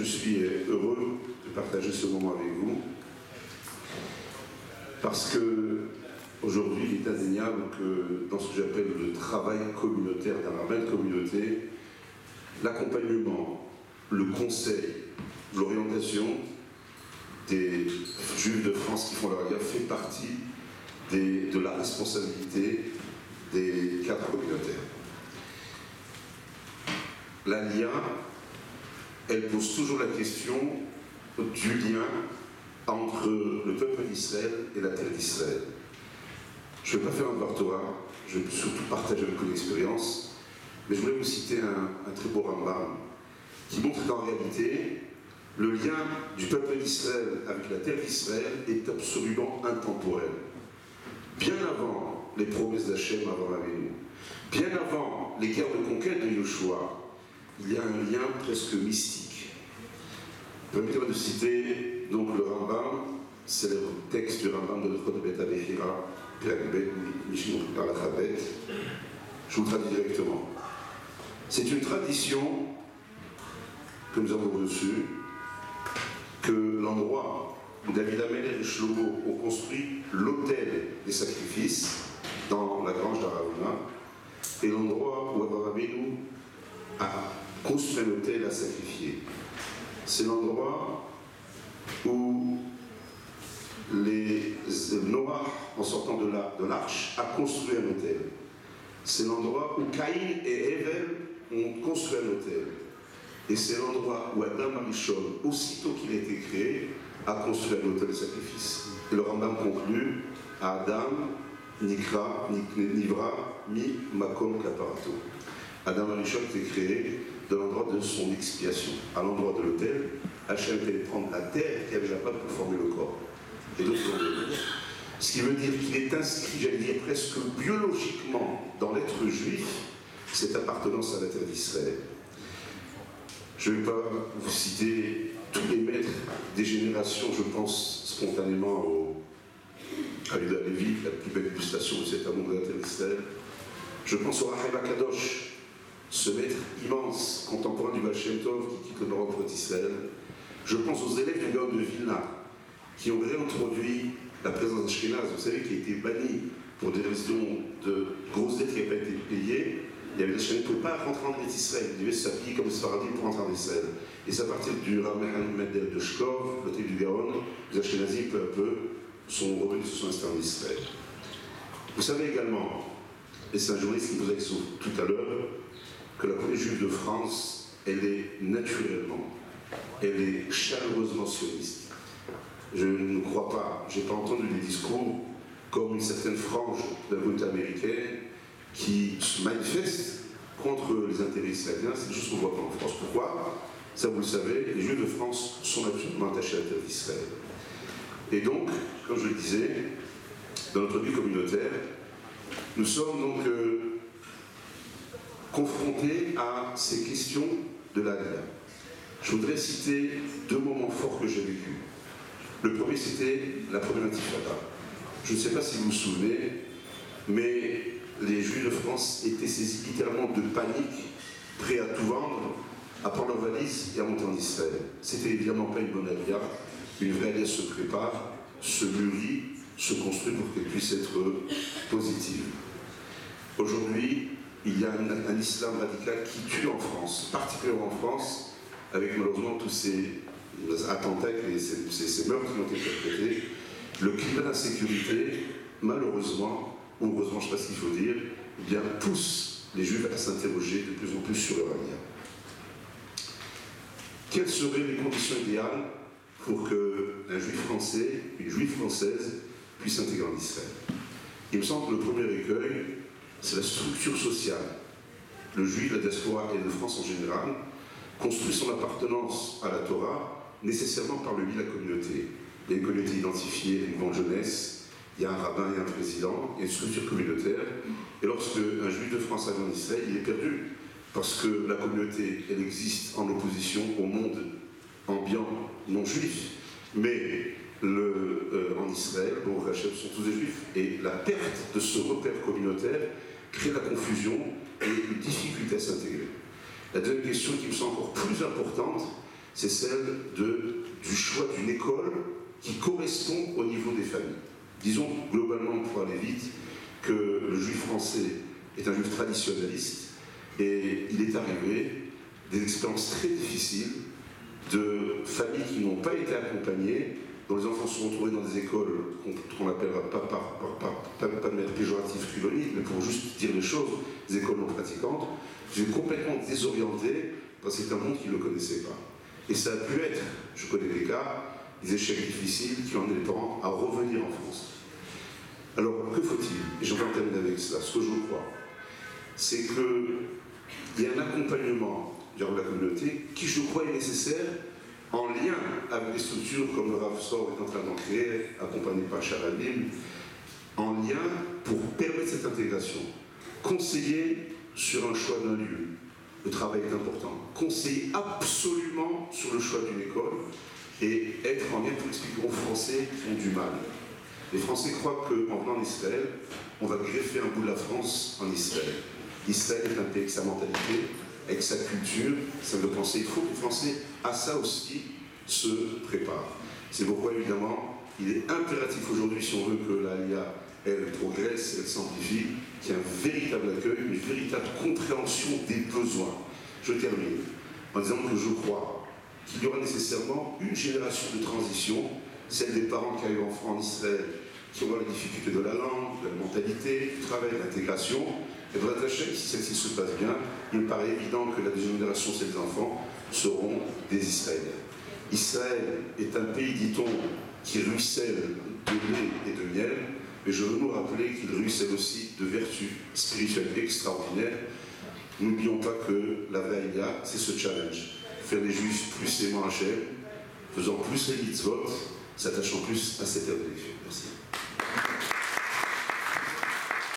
je suis heureux de partager ce moment avec vous parce que aujourd'hui, il est indéniable que dans ce que j'appelle le travail communautaire d'un rabbin de communauté, l'accompagnement, le conseil, l'orientation des Juifs de France qui font leur Aliyah fait partie de la responsabilité des cadres communautaires. L'Aliyah, elle pose toujours la question du lien entre le peuple d'Israël et la terre d'Israël. Je ne vais pas faire un Bartora, je vais surtout partager avec vous l'expérience, mais je voulais vous citer un très beau Rambam qui montre qu'en réalité, le lien du peuple d'Israël avec la terre d'Israël est absolument intemporel. Bien avant les promesses d'Hachem avant Avinu, bien avant les guerres de conquête de Yoshua, il y a un lien presque mystique. Permettez-moi de citer donc le Rambam, c'est le texte du Rambam de notre Bet Abechira, je vous traduis directement. C'est une tradition que nous avons reçue, que l'endroit où David Ameller et Shlomo ont construit l'autel des sacrifices dans la grange d'Arauna, et l'endroit où Abraham Avinu a construit un autel à sacrifier. C'est l'endroit où Noah, en sortant de l'arche, a construit un autel. C'est l'endroit où Caïn et Hevel ont construit un autel. Et c'est l'endroit où Adam Arishon, aussitôt qu'il a été créé, a construit un autel de sacrifice. Et le Rambam conclut à Adam, Nivra, Mi Makom Kaparato. Adam Arishon était créé de l'endroit de son expiation. À l'endroit de l'autel, Hachem allait prendre la terre qui avait déjà pas pour former le corps. Et d'autres ce qui veut dire qu'il est inscrit, j'allais dire presque biologiquement, dans l'être juif, cette appartenance à la terre d'Israël. Je ne vais pas vous citer tous les maîtres des générations, je pense spontanément à Yuda Levi, la plus belle illustration de cet amour de la terre d'Israël. Je pense au Rahel Akadosh, ce maître immense, contemporain du Baal Shem Tov, qui quitte le Maroc pour Israël. Je pense aux élèves du Gaon de Vilna, qui ont réintroduit la présence d'Ashkenaz, vous savez, qui a été bannie pour des raisons de grosses dettes qui n'avaient pas été payées. Il y avait des Ashkenaz qui ne pouvaient pas rentrer en Israël, ils devaient s'habiller comme des Sfaradim pour rentrer en Israël. Et c'est à partir du Rav Mendel de Shkov, l'hôtel du Gaon, les Ashkenazim, peu à peu, sont revenus, se sont installés en Israël. Vous savez également, et c'est un journaliste qui vous a dit tout à l'heure, que la première juive de France, elle est naturellement, elle est chaleureusement sioniste. Je ne crois pas, je n'ai pas entendu des discours comme une certaine frange de la communauté américaine qui se manifeste contre les intérêts israéliens. C'est des choses qu'on ne voit pas en France. Pourquoi? Ça, vous le savez, les Juifs de France sont absolument attachés à la terre d'Israël. Et donc, comme je le disais, dans notre vie communautaire, nous sommes donc confrontés à ces questions de l'Aliyah. Je voudrais citer deux moments forts que j'ai vécus. Le premier, c'était la première intifada. Je ne sais pas si vous vous souvenez, mais les Juifs de France étaient saisis littéralement de panique, prêts à tout vendre, à prendre leurs valises et à monter en Israël. C'était évidemment pas une bonne Aliyah. Une vraie Aliyah se prépare, se mûrit, se construit pour qu'elle puisse être positive. Aujourd'hui, il y a un islam radical qui tue en France, particulièrement en France, avec malheureusement tous ces attentats, ces meurtres qui ont été perpétrés. Le climat d'insécurité, malheureusement, ou heureusement, je ne sais pas ce qu'il faut dire, eh bien, pousse les Juifs à s'interroger de plus en plus sur leur Aliyah. Quelles seraient les conditions idéales pour qu'un Juif français, une Juive française, puisse s'intégrer en Israël? Il me semble que le premier écueil, c'est la structure sociale. Le Juif, la diaspora et de France en général, construit son appartenance à la Torah nécessairement par le biais de la communauté. Il y a une communauté identifiée, une grande jeunesse, il y a un rabbin et un président, il y a une structure communautaire. Et lorsque un Juif de France arrive en Israël, il est perdu. Parce que la communauté, elle existe en opposition au monde ambiant non juif. Mais en Israël, bon, Rachel sont tous des juifs. Et la perte de ce repère communautaire crée la confusion et une difficulté à s'intégrer. La deuxième question qui me semble encore plus importante, c'est celle du choix d'une école qui correspond au niveau des familles. Disons globalement, pour aller vite, que le juif français est un juif traditionnaliste et il est arrivé des expériences très difficiles de familles qui n'ont pas été accompagnées, dont les enfants se sont retrouvés dans des écoles qu'on appellera pas de manière péjorative culonique, mais pour juste dire les choses, des écoles non pratiquantes, j'ai complètement désorienté parce que c'est un monde qu'ils ne connaissaient pas. Et ça a pu être, je connais des cas, des échecs difficiles qui ont amené les parents à revenir en France. Alors, que faut-il? Et j'en vais terminer avec cela. Ce que je crois, c'est qu'il y a un accompagnement de la communauté qui, je crois, est nécessaire en lien avec des structures comme le Rav Sor est en train d'en créer, accompagné par Charabim, en lien pour permettre cette intégration. Conseiller sur un choix d'un lieu, le travail est important. Conseiller absolument sur le choix d'une école et être en lien pour expliquer aux Français qui ont du mal. Les Français croient qu'en venant en Israël, on va greffer un bout de la France en Israël. Israël est un pays avec sa mentalité, avec sa culture, ça veut penser. Il faut que les Français, à ça aussi, se préparent. C'est pourquoi, évidemment, il est impératif aujourd'hui, si on veut que l'ALIA, elle progresse, elle s'amplifie, qu'il y ait un véritable accueil, une véritable compréhension des besoins. Je termine en disant que je crois qu'il y aura nécessairement une génération de transition, celle des parents qui arrivent en Israël, qui auront la difficulté de la langue, de la mentalité, du travail, de l'intégration. Et dans la chaîne, si celle-ci se passe bien, il me paraît évident que la deuxième génération, ces enfants, seront des Israéliens. Israël est un pays, dit-on, qui ruisselle de lait et de miel, mais je veux nous rappeler qu'il ruisselle aussi de vertus spirituelles extraordinaires. N'oublions pas que la Vaïlia, c'est ce challenge. Faire les Juifs plus aimants Hachem, faisant plus les mitzvot, s'attachant plus à cette évolution. Merci.